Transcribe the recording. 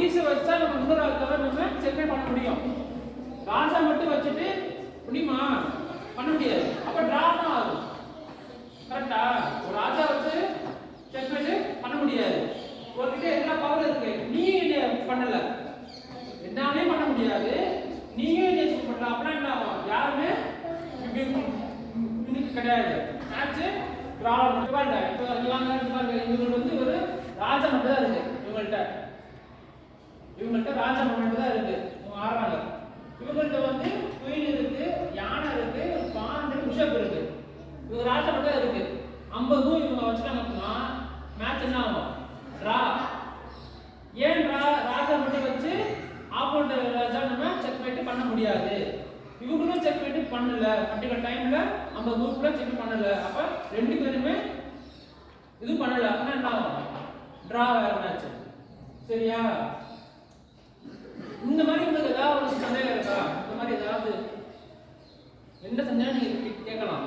பீஸை வச்சா நம்ம இன்னொரு ஆளுக்காக நம்ம செக்மேட் பண்ண முடியும். ராஜா மட்டும் வச்சுட்டு முடியுமா? பண்ண முடியாது. அப்ப டிரா தான் ஆகும். கரெக்டா? ஒரு ராஜா வச்சு செக்மேட் பண்ண முடியாது. உங்ககிட்ட எல்லா பவர் இருக்கு, நீயும் பண்ணல, என்னாலே பண்ண முடியாது, நீயும் ஜெயிச்சு பண்ணலாம். அப்படின்னா என்ன ஆகும்? யாருமே இன்னைக்கு கிடையாது. மேட்ச் டிரா மட்டும் இல்ல. இப்போ இவங்க வந்து ஒரு ராஜா மட்டும் தான் இருக்கு. இவங்கள்ட்ட ராஜா மட்டும் தான் இருக்கு. இவங்க ஆடுறாங்க. இவங்கள்ட்ட வந்து குயின் இருக்கு, யானை இருக்கு, பாண்டு, பிஷப் இருக்கு. இவங்க ராஜா மட்டும் தான் இருக்கு. 50 இவங்க வச்சுட்டாங்க அப்படின்னா மேட்ச் என்ன ஆகும்? டிரா. ஏன் ராஜா மட்டும் வச்சு ஆப்போனன்ட் ராஜா நம்ம செக்மேட் பண்ண முடியாது. இவங்களும் செக்மேட் பண்ணல. பர்டிகுலர் டைம்ல நம்ம குரூப்ல செக் பண்ணல. அப்ப ரெண்டு பேருமே இது பண்ணல. அப்படின்னா என்ன ஆகும்? டிரா வேற மேட்ச். சரியா? இந்த மாதிரி உங்களுக்கு ஏதாவது ஒரு சந்தேகம் இருக்கா? இந்த மாதிரி ஏதாவது என்ன சந்தேகம் நீங்க கேட்கலாம்.